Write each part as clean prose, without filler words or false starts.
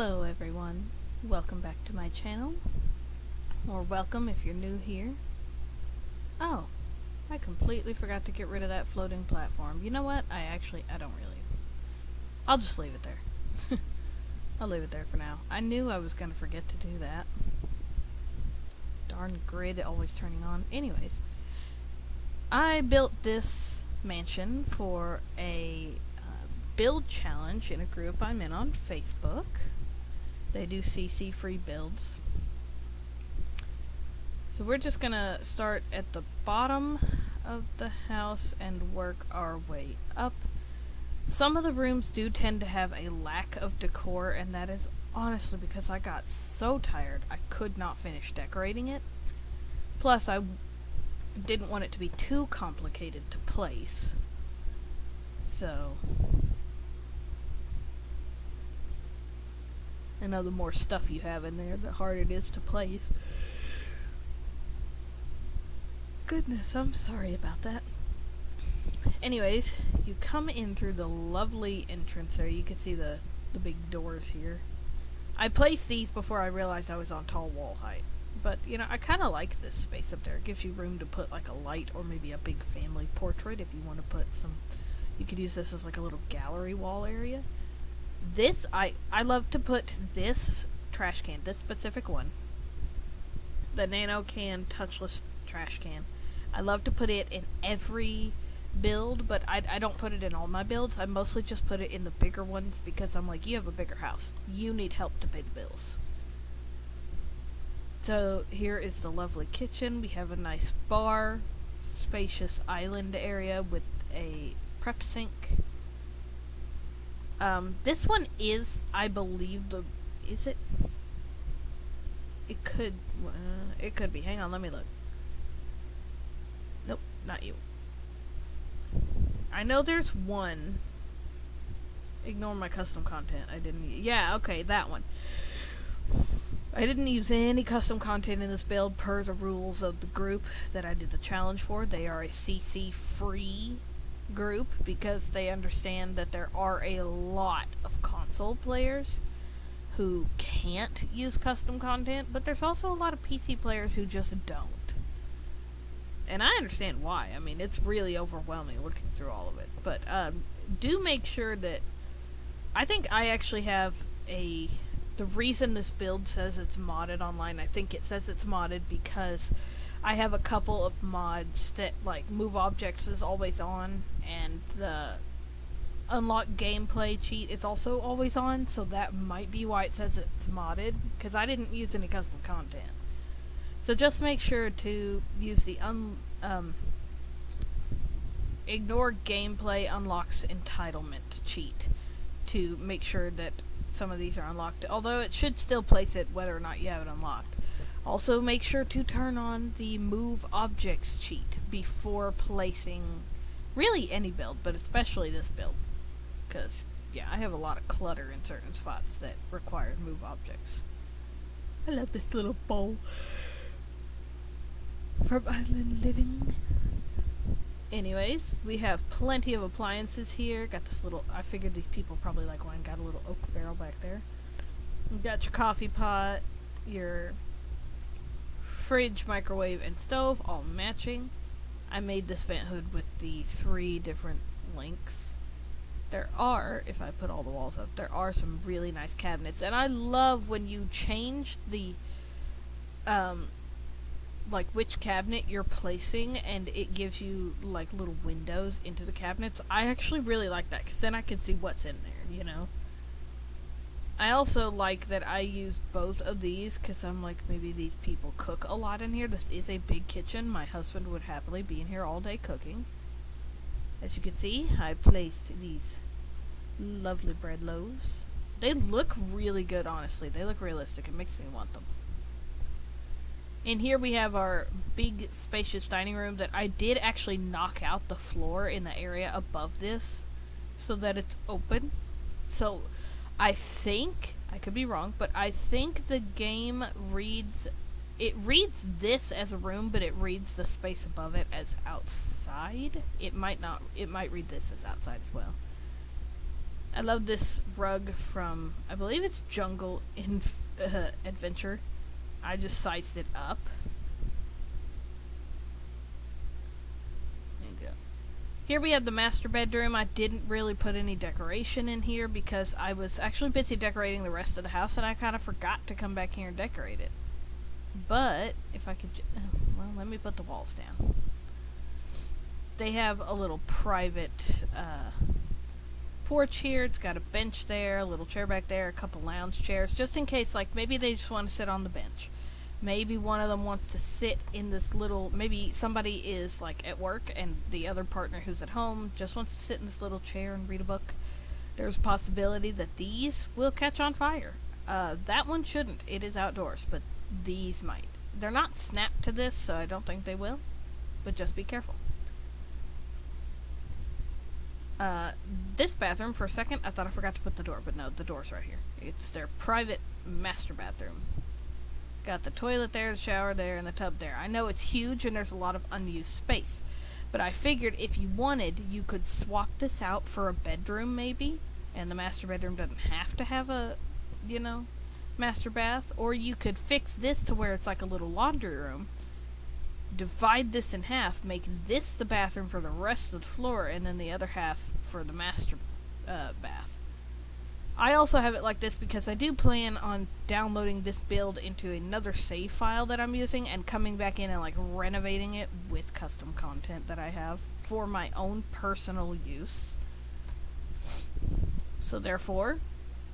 Hello everyone, welcome back to my channel, or welcome if you're new here. Oh, I completely forgot to get rid of that floating platform. You know what? I don't really. I'll just leave it there. I'll leave it there for now. I knew I was going to forget to do that. Darn grid always turning on. Anyways, I built this mansion for a build challenge in a group I'm in on Facebook. They do CC free builds. So we're just gonna start at the bottom of the house and work our way up. Some of the rooms do tend to have a lack of decor, and that is honestly because I got so tired I could not finish decorating it. Plus I didn't want it to be too complicated to place. So I know the more stuff you have in there, the harder it is to place. Goodness, I'm sorry about that. Anyways, you come in through the lovely entrance there. You can see the big doors here. I placed these before I realized I was on tall wall height. But, you know, I kind of like this space up there. It gives you room to put, like, a light or maybe a big family portrait if you want to put some... You could use this as, like, a little gallery wall area. This, I love to put this trash can, this specific one, the Nano Can touchless trash can. I love to put it in every build, but I don't put it in all my builds. I mostly just put it in the bigger ones because I'm like, you have a bigger house. You need help to pay the bills. So here is the lovely kitchen. We have a nice bar, spacious island area with a prep sink. This one is, I believe, is it? It could be. Hang on, let me look. Nope, not you. I know there's one. Ignore my custom content. Yeah, okay, that one. I didn't use any custom content in this build per the rules of the group that I did the challenge for. They are a CC free group because they understand that there are a lot of console players who can't use custom content, but there's also a lot of PC players who just don't. And I understand why. I mean, it's really overwhelming looking through all of it. But do make sure that... I think I actually have a... The reason this build says it's modded online, I think it says it's modded because I have a couple of mods that, like, move objects is always on, and the unlock gameplay cheat is also always on, so that might be why it says it's modded, because I didn't use any custom content. So just make sure to use the ignore gameplay unlocks entitlement cheat to make sure that some of these are unlocked, although it should still place it whether or not you have it unlocked. Also, make sure to turn on the Move Objects cheat before placing really any build, but especially this build. Because, yeah, I have a lot of clutter in certain spots that require Move Objects. I love this little bowl from Island Living. Anyways, we have plenty of appliances here. Got this little... I figured these people probably like wine. Got a little oak barrel back there. You got your coffee pot, your... fridge, microwave, and stove, all matching. I made this vent hood with the 3 different lengths. There are, if I put all the walls up, there are some really nice cabinets, and I love when you change the, like, which cabinet you're placing, and it gives you, like, little windows into the cabinets. I actually really like that, because then I can see what's in there, you know? I also like that I use both of these because I'm like, maybe these people cook a lot in here. This is a big kitchen. My husband would happily be in here all day cooking. As you can see, I placed these lovely bread loaves. They look really good, honestly. They look realistic. It makes me want them. In here we have our big spacious dining room that I did actually knock out the floor in the area above this so that it's open. So... I think, I could be wrong, but I think the game reads this as a room, but it reads the space above it as outside. It might read this as outside as well. I love this rug from, I believe it's Jungle Adventure. I just sized it up. There you go. Here we have the master bedroom. I didn't really put any decoration in here because I was actually busy decorating the rest of the house and I kind of forgot to come back here and decorate it. But, if I could, well, let me put the walls down. They have a little private, porch here. It's got a bench there, a little chair back there, a couple lounge chairs, just in case, like, maybe they just want to sit on the bench. Maybe one of them wants to sit in this little, maybe somebody is, like, at work, and the other partner who's at home just wants to sit in this little chair and read a book. There's a possibility that these will catch on fire. That one shouldn't. It is outdoors, but these might. They're not snapped to this, so I don't think they will, but just be careful. This bathroom, for a second, I thought I forgot to put the door, but no, the door's right here. It's their private master bathroom. Got the toilet there, the shower there, and the tub there. I know it's huge and there's a lot of unused space, but I figured if you wanted, you could swap this out for a bedroom, maybe, and the master bedroom doesn't have to have a, master bath, or you could fix this to where it's like a little laundry room, divide this in half, make this the bathroom for the rest of the floor, and then the other half for the master bath. I also have it like this because I do plan on downloading this build into another save file that I'm using and coming back in and like renovating it with custom content that I have for my own personal use. So therefore,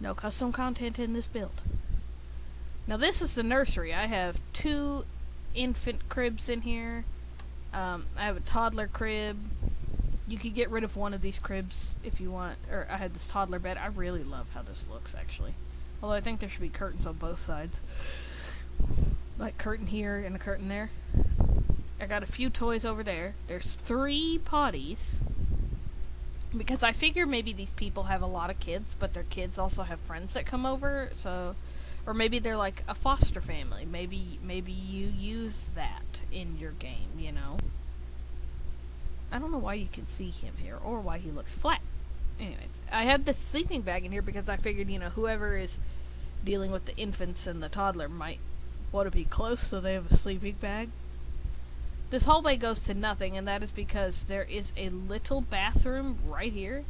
no custom content in this build. Now this is the nursery. I have 2 infant cribs in here. I have a toddler crib. You could get rid of one of these cribs if you want. Or I had this toddler bed. I really love how this looks, actually. Although I think there should be curtains on both sides. Like curtain here and a curtain there. I got a few toys over there. There's 3 potties. Because I figure maybe these people have a lot of kids, but their kids also have friends that come over, so... Or maybe they're like a foster family. Maybe you use that in your game, I don't know why you can see him here, or why he looks flat. Anyways, I had this sleeping bag in here because I figured, whoever is dealing with the infants and the toddler might want to be close, so they have a sleeping bag. This hallway goes to nothing, and that is because there is a little bathroom right here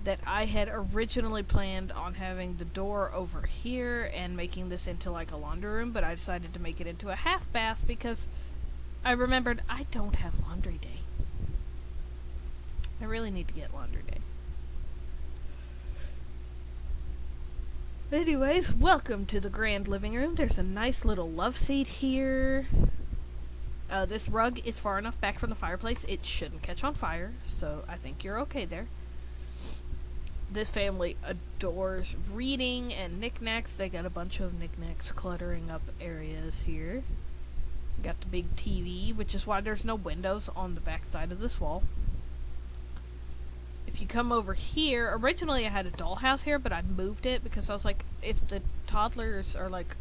that I had originally planned on having the door over here and making this into like a laundry room, but I decided to make it into a half bath because I remembered I don't have laundry day. I really need to get laundry day. Anyways, welcome to the grand living room. There's a nice little love seat here. This rug is far enough back from the fireplace. It shouldn't catch on fire, so I think you're okay there. This family adores reading and knickknacks. They got a bunch of knickknacks cluttering up areas here. Got the big TV, which is why there's no windows on the back side of this wall. If you come over here, originally I had a dollhouse here, but I moved it because I was like, if the toddlers are like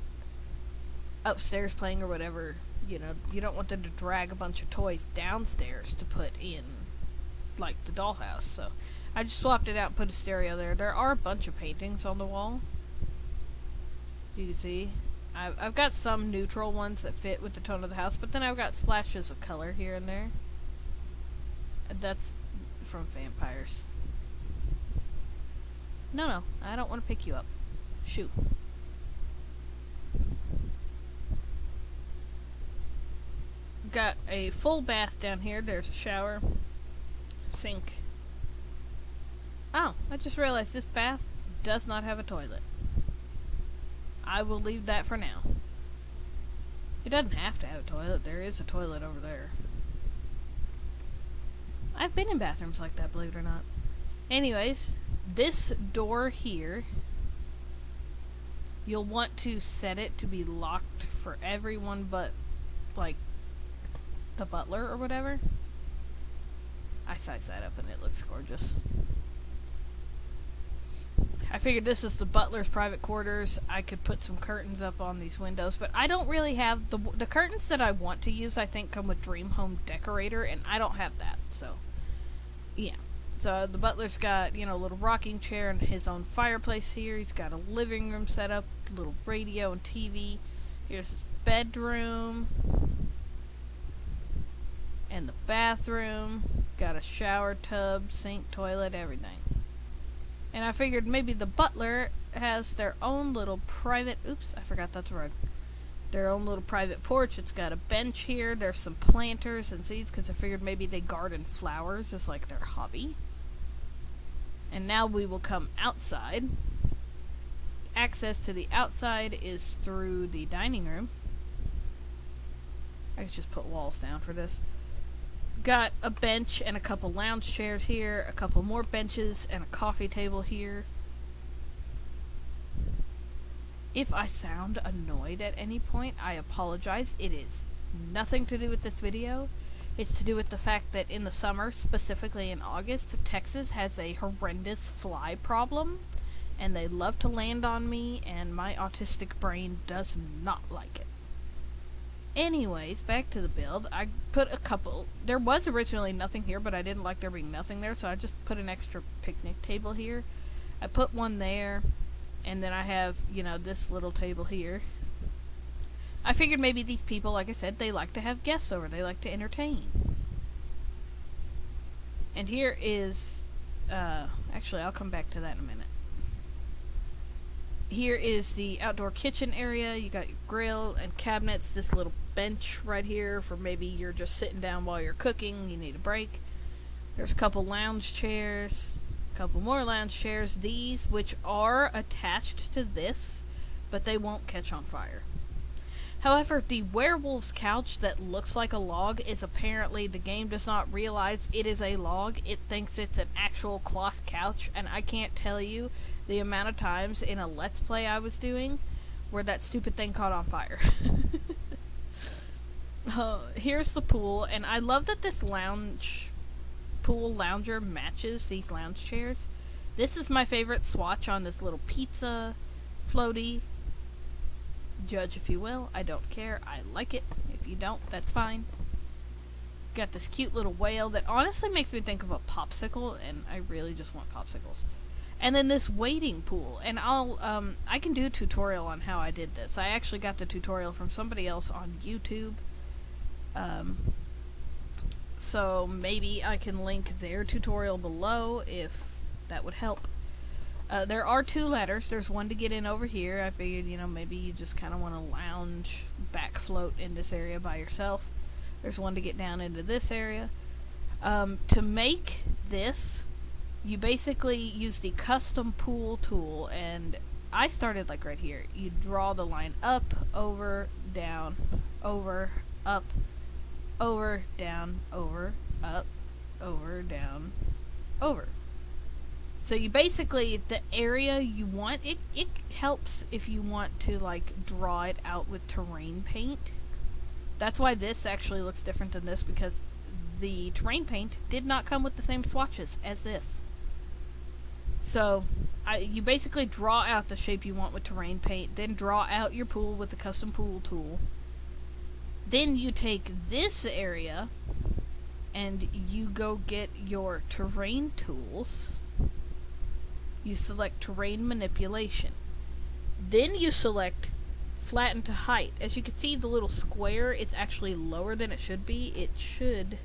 upstairs playing or whatever, you don't want them to drag a bunch of toys downstairs to put in like the dollhouse, so I just swapped it out and put a stereo there. There are a bunch of paintings on the wall. You can see. I've got some neutral ones that fit with the tone of the house, but then I've got splashes of color here and there. That's from vampires. No, I don't want to pick you up. Shoot. Got a full bath down here. There's a shower, sink. Oh, I just realized this bath does not have a toilet. I will leave that for now. It doesn't have to have a toilet. There is a toilet over there. I've been in bathrooms like that, believe it or not. Anyways, this door here, you'll want to set it to be locked for everyone but, like, the butler or whatever. I sized that up and it looks gorgeous. I figured this is the butler's private quarters. I could put some curtains up on these windows, but I don't really have the curtains that I want to use. I think come with Dream Home Decorator, and I don't have that. So, yeah. So the butler's got, you know, a little rocking chair and his own fireplace here. He's got a living room set up, a little radio and TV. Here's his bedroom and the bathroom. Got a shower tub, sink, toilet, everything. And I figured maybe the butler has their own little private... Oops, I forgot that's a rug. Their own little private porch. It's got a bench here. There's some planters and seeds because I figured maybe they garden flowers as like their hobby. And now we will come outside. Access to the outside is through the dining room. I could just put walls down for this. Got a bench and a couple lounge chairs here, a couple more benches and a coffee table here. If I sound annoyed at any point, I apologize. It is nothing to do with this video. It's to do with the fact that in the summer, specifically in August, Texas has a horrendous fly problem, and they love to land on me, and my autistic brain does not like it. Anyways, back to the build. I put a couple... There was originally nothing here, but I didn't like there being nothing there, so I just put an extra picnic table here. I put one there, and then I have, you know, this little table here. I figured maybe these people, like I said, they like to have guests over. They like to entertain. And here is... actually, I'll come back to that in a minute. Here is the outdoor kitchen area. You got your grill and cabinets. This little bench right here for maybe you're just sitting down while you're cooking. You need a break. There's a couple lounge chairs. A couple more lounge chairs. These, which are attached to this, but they won't catch on fire. However, the werewolf's couch that looks like a log is apparently, the game does not realize it is a log. It thinks it's an actual cloth couch, and I can't tell you the amount of times in a Let's Play I was doing where that stupid thing caught on fire. Here's the pool, and I love that this pool lounger matches these lounge chairs. This is my favorite swatch on this little pizza floaty. Judge if you will. I don't care. I like it. If you don't, that's fine. Got this cute little whale that honestly makes me think of a popsicle, and I really just want popsicles. And then this wading pool, and I can do a tutorial on how I did this. I actually got the tutorial from somebody else on YouTube. So maybe I can link their tutorial below if that would help. There are two ladders. There's one to get in over here. I figured, you know, maybe you just kind of want to lounge, back float in this area by yourself. There's one to get down into this area. To make this, you basically use the custom pool tool, and I started like right here. You draw the line up, over, down, over, up, over, down, over, up, over, down, over. So you basically, the area you want, it helps if you want to like draw it out with terrain paint. That's why this actually looks different than this, because the terrain paint did not come with the same swatches as this. So you basically draw out the shape you want with terrain paint, then draw out your pool with the custom pool tool. Then you take this area and you go get your terrain tools. You select terrain manipulation. Then you select flatten to height. As you can see, the little square is actually lower than it should be. It should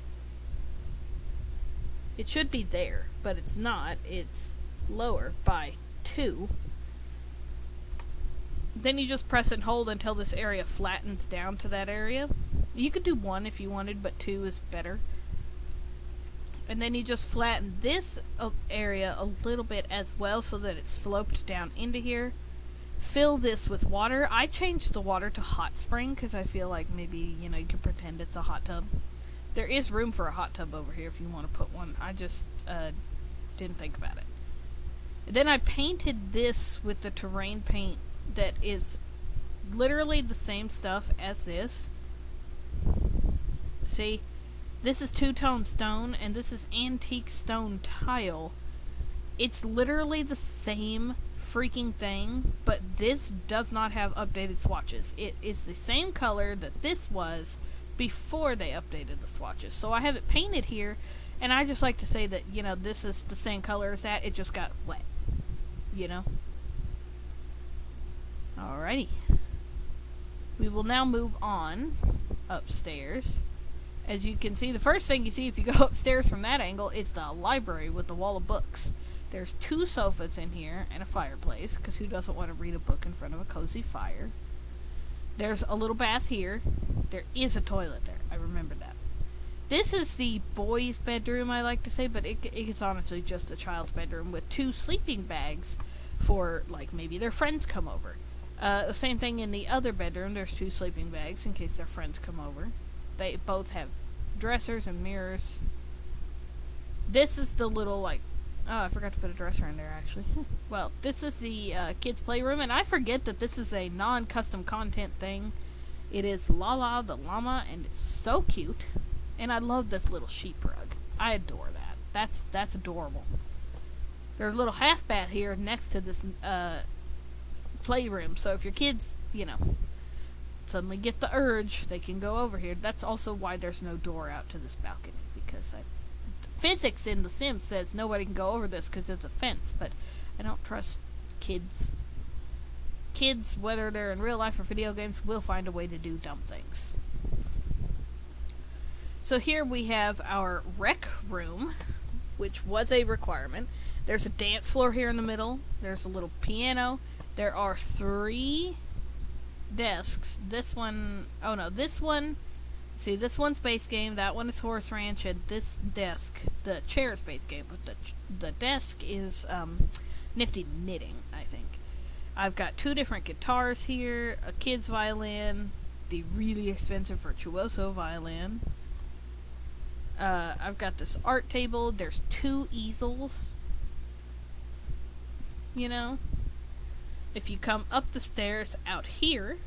be there, but it's not. It's lower by 2. Then you just press and hold until this area flattens down to that area. You could do 1 if you wanted, but 2 is better. And then you just flatten this area a little bit as well so that it's sloped down into here. Fill this with water. I changed the water to hot spring because I feel like maybe, you know, you can pretend it's a hot tub. There is room for a hot tub over here if you want to put one. I just didn't think about it. Then I painted this with the terrain paint that is literally the same stuff as this. See? This is two-tone stone, and this is antique stone tile. It's literally the same freaking thing, but this does not have updated swatches. It is the same color that this was before they updated the swatches. So I have it painted here, And I just like to say that, this is the same color as that, it just got wet. You know? Alrighty. We will now move on upstairs. As you can see, the first thing you see if you go upstairs from that angle is the library with the wall of books. There's 2 sofas in here and a fireplace, because who doesn't want to read a book in front of a cozy fire? There's a little bath here. There is a toilet there. I remember that. This is the boys' bedroom, I like to say, but it's honestly just a child's bedroom with 2 sleeping bags for, like, maybe their friends come over. The same thing in the other bedroom. There's 2 sleeping bags in case their friends come over. They both have dressers and mirrors. This is the little, like... Oh, I forgot to put a dresser in there, actually. Well, this is the kids' playroom, and I forget that this is a non-custom content thing. It is Lala the llama, and it's so cute. And I love this little sheep rug. I adore that. That's adorable. There's a little half bath here next to this playroom, so if your kids, suddenly get the urge, they can go over here. That's also why there's no door out to this balcony, because physics in The Sims says nobody can go over this because it's a fence, but I don't trust kids. Kids, whether they're in real life or video games, will find a way to do dumb things. So here we have our rec room, which was a requirement. There's a dance floor here in the middle. There's a little piano. There are 3 desks. This one... Oh, no. This one... See, this one's base game. That one is Horse Ranch. And this desk, the chair is base game. But the desk is Nifty Knitting, I think. I've got 2 different guitars here. A kid's violin. The really expensive Virtuoso violin. I've got this art table. There's 2 easels. If you come up the stairs out here,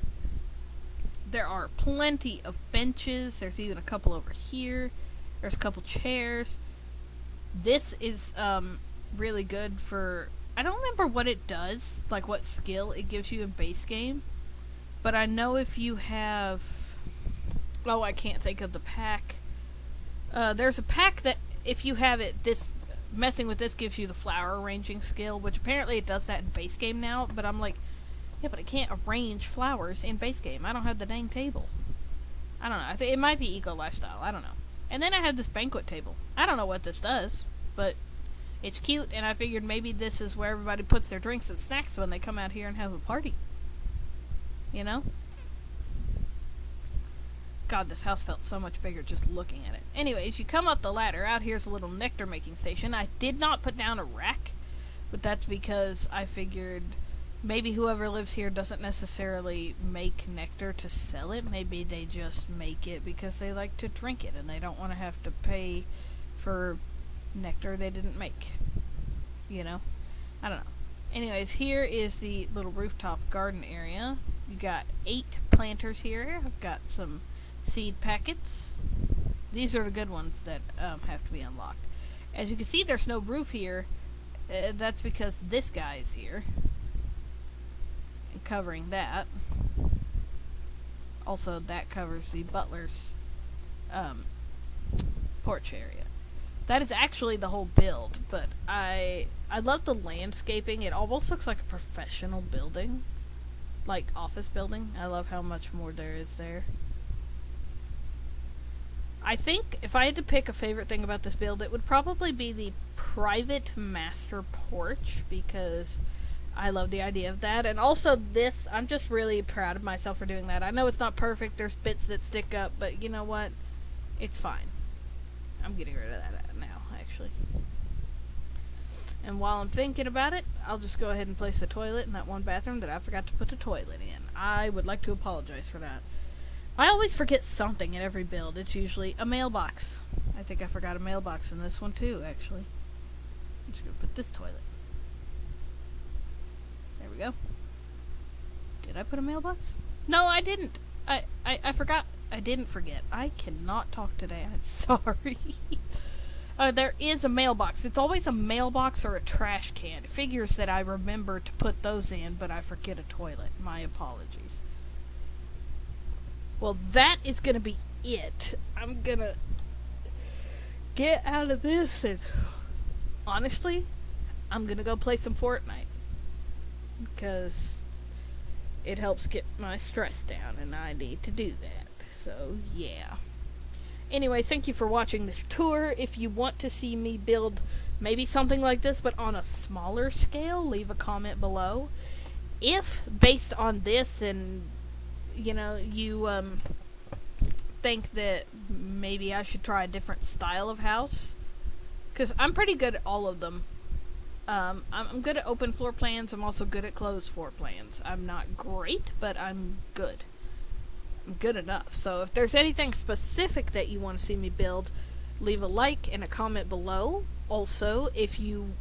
there are plenty of benches. There's even a couple over here. There's a couple chairs. This is really good for... I don't remember what it does, like what skill it gives you in base game. But I know if you have... Oh, I can't think of the pack. There's a pack that, if you have it, messing with this gives you the flower arranging skill, which apparently it does that in base game now, but I'm like, yeah, but I can't arrange flowers in base game. I don't have the dang table. I don't know. I think it might be Eco Lifestyle. I don't know. And then I have this banquet table. I don't know what this does, but it's cute, and I figured maybe this is where everybody puts their drinks and snacks when they come out here and have a party. God, this house felt so much bigger just looking at it. Anyways, you come up the ladder. Out here's a little nectar making station. I did not put down a rack, but that's because I figured maybe whoever lives here doesn't necessarily make nectar to sell it. Maybe they just make it because they like to drink it and they don't want to have to pay for nectar they didn't make. I don't know. Anyways, here is the little rooftop garden area. You got 8 planters here. I've got some seed packets. These are the good ones that have to be unlocked. As you can see, there's no roof here. That's because this guy is here and covering that. Also, that covers the butler's porch area. That is actually the whole build, but I love the landscaping. It almost looks like a professional building, like office building. I love how much more there is there. I think if I had to pick a favorite thing about this build, it would probably be the private master porch, because I love the idea of that. And also this, I'm just really proud of myself for doing that. I know it's not perfect, there's bits that stick up, but you know what? It's fine. I'm getting rid of that now, actually. And while I'm thinking about it, I'll just go ahead and place a toilet in that one bathroom that I forgot to put a toilet in. I would like to apologize for that. I always forget something in every build. It's usually a mailbox. I think I forgot a mailbox in this one too, actually. I'm just gonna put this toilet. There we go. Did I put a mailbox? No, I didn't. I forgot. I didn't forget. I cannot talk today. I'm sorry. There is a mailbox. It's always a mailbox or a trash can. It figures that I remember to put those in, but I forget a toilet. My apologies. Well, that is going to be it. I'm going to get out of this, and honestly, I'm gonna go play some Fortnite. Because it helps get my stress down, and I need to do that. So, yeah. Anyways, thank you for watching this tour. If you want to see me build maybe something like this, but on a smaller scale, leave a comment below. If, based on this, and, you, think that maybe I should try a different style of house, because I'm pretty good at all of them. I'm good at open floor plans. I'm also good at closed floor plans. I'm not great, but I'm good. I'm good enough. So if there's anything specific that you want to see me build, leave a like and a comment below. Also, if you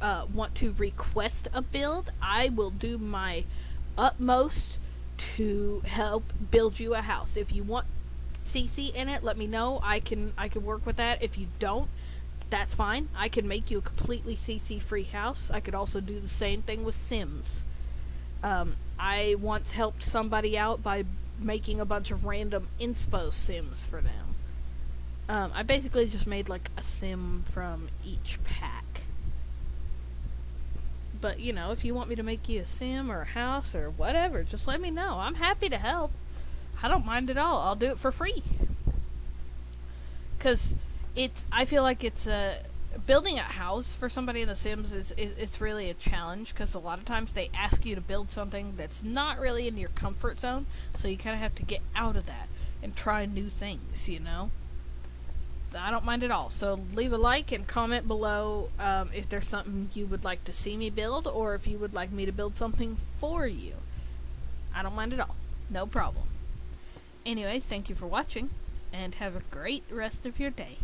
want to request a build, I will do my utmost to help build you a house. If you want CC in it, let me know. I can work with that. If you don't, that's fine. I can make you a completely CC free house. I could also do the same thing with Sims. I once helped somebody out by making a bunch of random inspo Sims for them. I basically just made like a Sim from each pack. But, if you want me to make you a Sim or a house or whatever, just let me know. I'm happy to help. I don't mind at all. I'll do it for free. Because I feel like it's building a house for somebody in The Sims it's really a challenge, because a lot of times they ask you to build something that's not really in your comfort zone, so you kind of have to get out of that and try new things, I don't mind at all. So leave a like and comment below if there's something you would like to see me build, or if you would like me to build something for you. I don't mind at all. No problem. Anyways, thank you for watching, and have a great rest of your day.